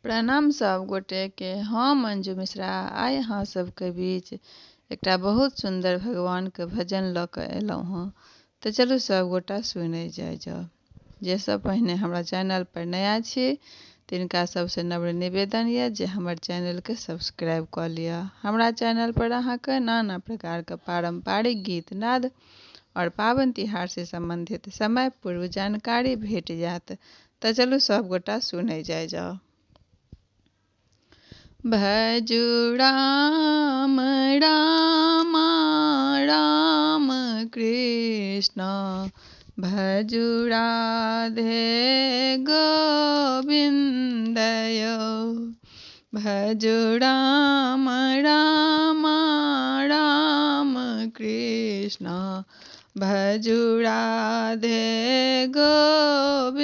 प्रणाम सब गोटे के। हम मंजू मिश्रा आइ अहाँ सबके बीच एकटा बहुत सुंदर भगवान के भजन लऽ कऽ एलहुँ हँ। तऽ चलू सब गोटा सुनै जाओ। जे सब पहिने हमरा चैनल पर नया छी तिनका सबसे नम्र निवेदन यऽ जे हमर चैनल के सब्सक्राइब कऽ लिअ। हमरा चैनल पर अहाँके नाना प्रकार के पारंपरिक गीत नाद और पाबनि तिहार से संबंधित समय पूर्व जानकारी भेट जायत। तऽ चलू सब गोटा सुनै जाओ। भजु राम राम राम कृष्ण भजु राधे गोविंदयो। भजु राम राम राम कृष्ण भजु राधे गोविंदयो।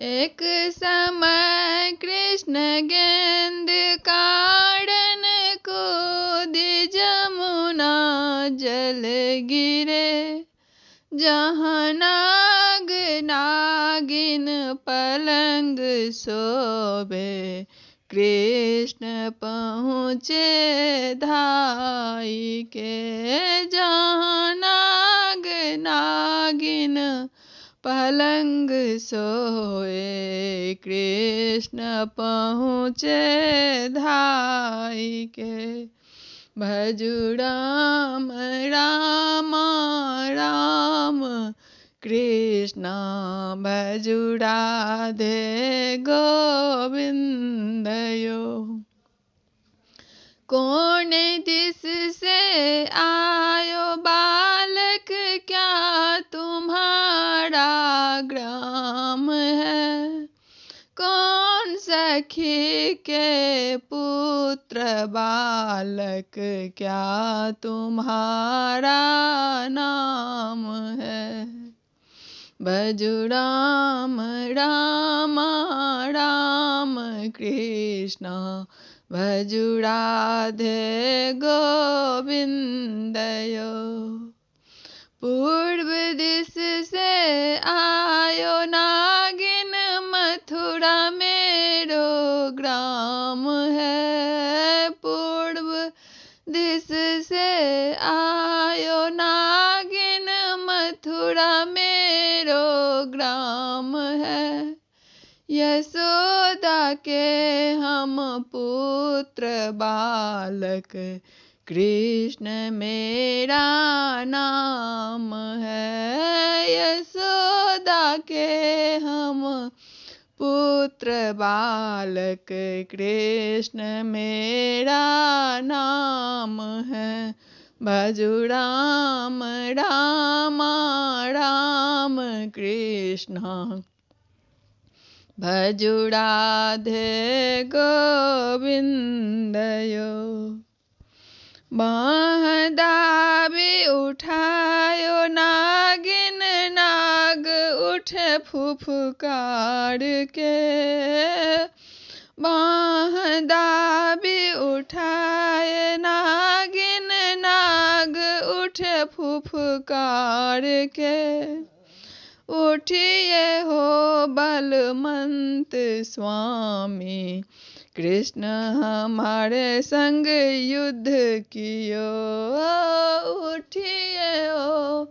एक समय कृष्ण गेंद कारण कूद जमुना जल गिरे। जहाँ नाग नागिन पलंग सोबे कृष्ण पहुँचे धाई के। जहाँ नाग नागिन पलंग सोए कृष्ण पहुँचे धाई के। भजु राम राम राम कृष्ण भजु राधे गोविंदयो। कौन दिस से आयो बालक क्या तुम्हारा ग्राम है। कौन सखी के पुत्र बालक क्या तुम्हारा नाम है। भजु राम राम राम कृष्ण भजु राधे गोविंदयो। पूर्व दिस से आयो नागिन मथुरा मेरो ग्राम है। पूर्व दिस से आयो नागिन मथुरा मेरो ग्राम है। यशोदा के हम पुत्र बालक कृष्ण मेरा नाम है। यशोदा के हम पुत्र बालक कृष्ण मेरा नाम है। भजु राम राम राम कृष्ण भजु राधे गोविंदयो। बाँह दाबी उठायो नागिन नाग उठे फुफकार के। बाँह दाबी उठाए नागिन नाग उठे फुफकार के। उठिए हो बलवंत स्वामी कृष्ण हमारे संग युद्ध कियो। उठिए हो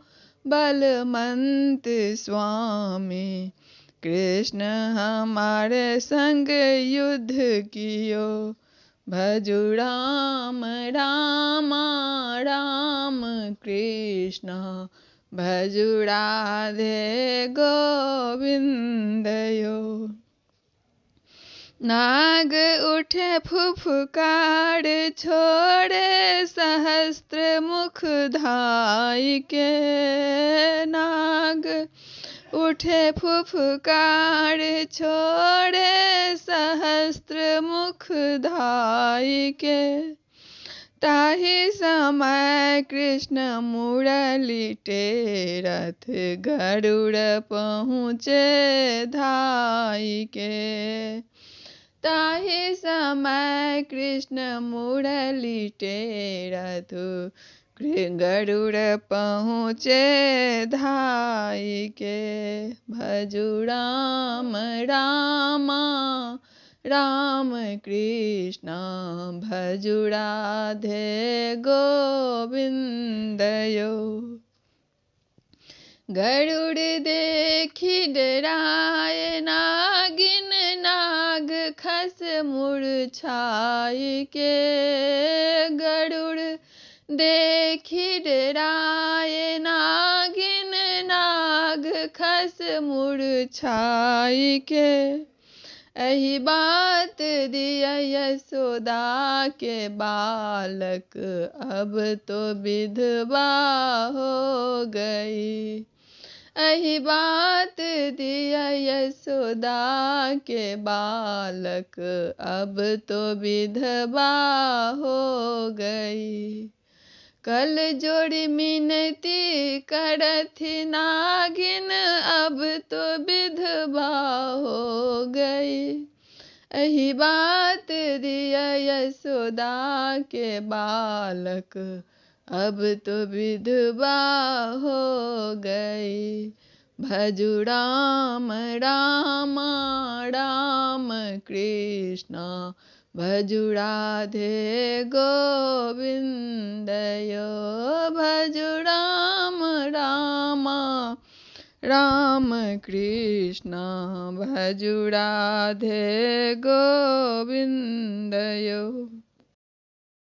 बलवंत स्वामी कृष्ण हमारे संग युद्ध कियो। भजु राम राम राम कृष्ण भजु राधे गोविंदयो। नाग उठे फुफकार छोड़े सहस्त्र मुख धाई के। नाग उठे फुफकार छोड़े सहस्त्र मुख धाई के। ताहि समय कृष्ण मुरली टेरथ गरुड़ पहुँचे धाई के। ताहि समय कृष्ण मुरली टेरथ गरुड़ पहुँचे धाई के, भजु राम रामा राम कृष्ण भजु राधे गोविंदयो। गरुड़ देखी डराए नागिन, नाग खस मूर्छाई के। गरुड़ देखी डराए नागिन, नाग खस मूर्छाई के। यही बात दिया यशोदा के बालक, अब तो विधवा हो गई। यही बात दिया यशोदा के बालक, अब तो विधवा हो गई। कल जोड़ी मिनती करथि नागिन, अब तो विधवा हो गई। यही बात दिया यशोदा के बालक, अब तो विधवा हो गई। भजु राम रामा राम कृष्ण भजु राधे गोविंदयो। भजु राम रामा राम कृष्ण भजु राधे गोविंदयो।